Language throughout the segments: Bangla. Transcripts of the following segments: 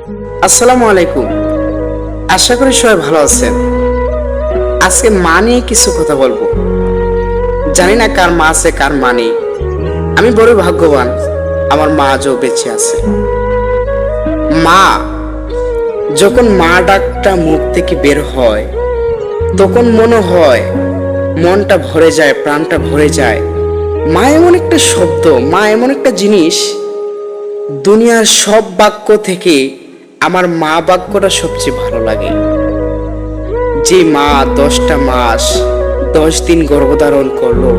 আসসালামু আলাইকুম। আশা করি সবাই ভালো আছেন। আজকে মা নিয়ে কিছু কথা বলবো। জানি না কার মা আছে কার মা নেই। আমি বড় ভাগ্যবান, আমার মা আজও বেঁচে আছে। মা, যখন মা ডাকটা মুখ থেকে বের হয় তখন মনে হয় মনটা ভরে যায়, প্রাণটা ভরে যায়। মা এমন একটা শব্দ, মা এমন একটা জিনিস, দুনিয়ার সব বাক্য থেকে আমার মা বাক্যটা সবচেয়ে ভালো লাগে। যে মা 10টা মাস 10 দিন গর্ভধারণ করলো,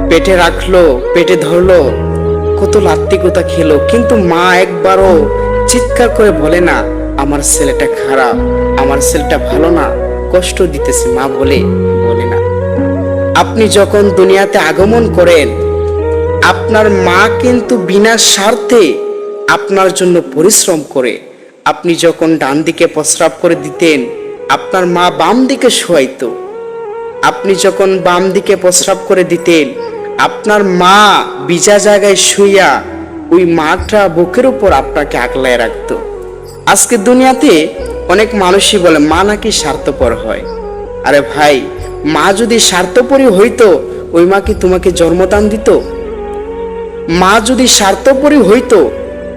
পেটে রাখলো, পেটে ধরলো, কত লাত্তিকতা খেলো, কিন্তু মা একবারও চিৎকার করে বলে না আমার ছেলেটা খারাপ, আমার ছেলেটা ভালো না, কষ্ট দিতেছে, মা বলে না। আপনি যখন দুনিয়াতে আগমন করেন, আপনার মা কিন্তু বিনা স্বার্থে আপনার জন্য পরিশ্রম করে। আপনি যখন ডান দিকে প্রস্রাব করে দিতেন, আপনার মা বাম দিকে শোয়াইতো। আপনি যখন বাম দিকে প্রস্রাব করে দিতেন, আপনার মা ভিজা জায়গায় শুইয়া ওই মাটা বুকের উপর আপনাকে আগলায় রাখতো। আজকে দুনিয়াতে অনেক মানুষই বলে মা নাকি স্বার্থপর হয়। আরে ভাই, মা যদি স্বার্থপরই হইতো, ওই মা কি তোমাকে জন্মদান দিত? মা যদি স্বার্থপরই হইতো,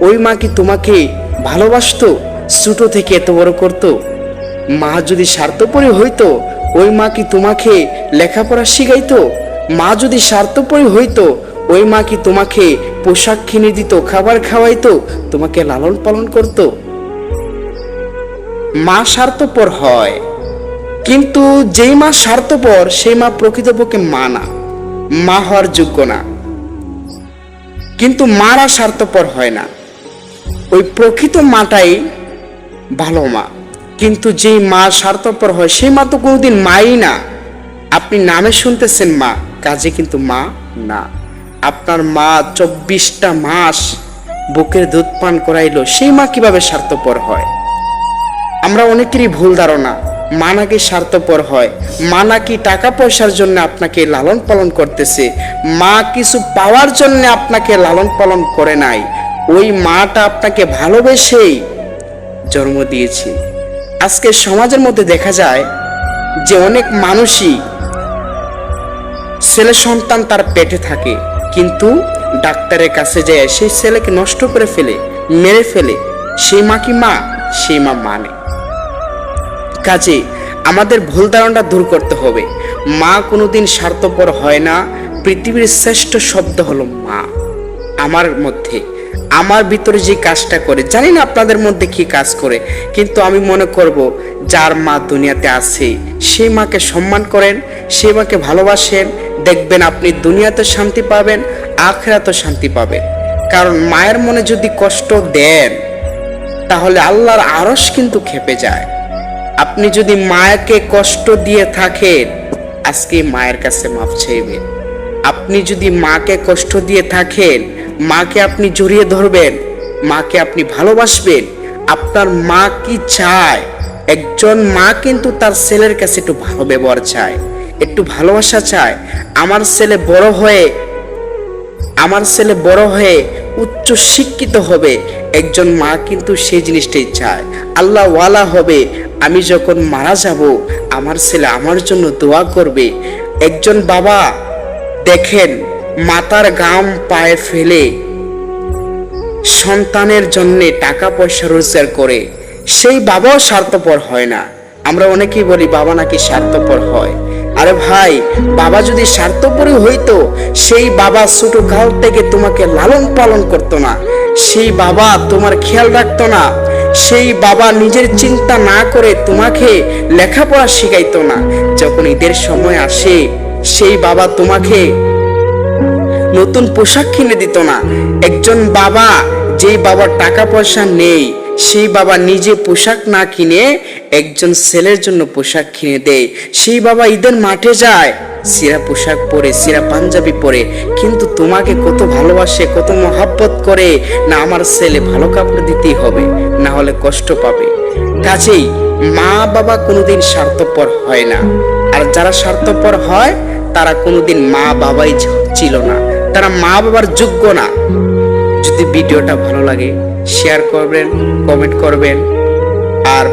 ওই মা কি তোমাকে ভালোবাসতো, ছোট থেকে এত বড় করতো? মা যদি স্বার্থপরই হইতো, ওই মা কি তোমাকে লেখাপড়া শিখাইতো? মা যদি স্বার্থপরই হইতো, ওই মা কি তোমাকে পোশাক কিনে দিত, খাবার খাওয়াইতো, তোমাকে লালন পালন করতো? মা স্বার্থপর হয়, কিন্তু যেই মা স্বার্থপর সেই মা প্রকৃতপক্ষে মা না, মা হওয়ার যোগ্য না। কিন্তু মারা স্বার্থপর হয় না, ওই প্রকৃত মাটাই ভালো মা। কিন্তু যেই মা স্বার্থপর হয় সেই মা তো কোনোদিন মাই না। আপনি নামে শুনতেছেন মা, কাজে কিন্তু মা না। আপনার মা 24টা মাস বুকের দুধ পান করাইলো, সেই মা কিভাবে স্বার্থপর হয়? আমরা অনেকেরই ভুল ধারণা, মা নাকি স্বার্থপর হয়, মা নাকি টাকা পয়সার জন্য আপনাকে লালন পালন করতেছে, মা কিছু পাওয়ার জন্য আপনাকে লালন পালন করে নাই। ওই মাটা আপনাকে ভালোবেসেই জন্ম দিয়েছে। আজকে সমাজের মধ্যে দেখা যায় যে অনেক মানুষই ছেলে সন্তান তার পেটে থাকে, কিন্তু ডাক্তারের কাছে যায় সেই ছেলেকে নষ্ট করে ফেলে, মেরে ফেলে। সেই মা কি মা? সেই মা মানে। কাজে আমাদের ভুল ধারণা দূর করতে হবে। মা কোনোদিন স্বার্থপর হয় না। পৃথিবীর শ্রেষ্ঠ শব্দ হলো মা। আমার মধ্যে, আমার ভিতরে যে কাজটা করে, জানি না আপনাদের মধ্যে কি কাজ করে, কিন্তু আমি মনে করব যার মা দুনিয়াতে আছে সেই মাকে সম্মান করেন, সেই মাকে ভালোবাসেন, দেখবেন আপনি দুনিয়াতে শান্তি পাবেন, আখিরাতেও শান্তি পাবেন। কারণ মায়ের মনে যদি কষ্ট দেন, তাহলে আল্লাহর আরশ কিন্তু ক্ষেপে যায়। আপনি যদি মায়াকে কষ্ট দিয়ে থাকেন, আজকে মায়ের কাছে মাফ চাইবেন। আপনি যদি মাকে কষ্ট দিয়ে থাকেন, মাকে আপনি জড়িয়ে ধরবেন, মাকে আপনি ভালোবাসবেন। আপনার মা কি চায়? একজন মা কিন্তু তার ছেলের কাছে একটু ভালো ব্যবহার চায়, একটু ভালোবাসা চায়। আমার ছেলে বড় হয়ে উচ্চ শিক্ষিত হবে, একজন মা কিন্তু সেই জিনিসটাই চায়। আল্লাহ ওয়ালা হবে, আমি যখন মারা যাব আমার ছেলে আমার জন্য দোয়া করবে। একজন বাবা দেখেন মাতার ঘাম পায়ে ফেলে সন্তানের জন্য টাকা পয়সা রোজগার করে, সেই বাবাও স্বার্থপর হয় না। আমরা অনেকেই বলি বাবা নাকি স্বার্থপর হয়। আরে ভাই, বাবা যদি স্বার্থপরই হইতো, সেই বাবা ছোট কাল থেকে তোমাকে লালন পালন করতো না, সেই বাবা তোমার খেয়াল রাখতো না, সেই বাবা নিজের চিন্তা না করে তোমাকে লেখাপড়া শিখাইতো না। যখন ঈদের সময় আসে, সেই বাবা তোমাকে নতুন পোশাক কিনে দিত না। একজন বাবা, যেই বাবার টাকা পয়সা নেই, সেই বাবা নিজে পোশাক না কিনে একজন ছেলের জন্য পোশাক কিনে দেয়। সেই বাবা ঈদের মাঠে যায় সিরা পোশাক পরে, সিরা পাঞ্জাবি পরে, কিন্তু তোমাকে কত ভালোবাসে, কত মহাব্বত করে। না, আমার ছেলে ভালো কাপড় দিতেই হবে, না হলে কষ্ট পাবে। কাজেই মা বাবা কোনোদিন স্বার্থপর হয় না। আর যারা স্বার্থপর হয় তারা কোনোদিন মা বাবাই ছিল না, তারা মা বাবার যোগ্য না। যদি ভিডিওটা ভালো লাগে শেয়ার করবেন, কমেন্ট করবেন আর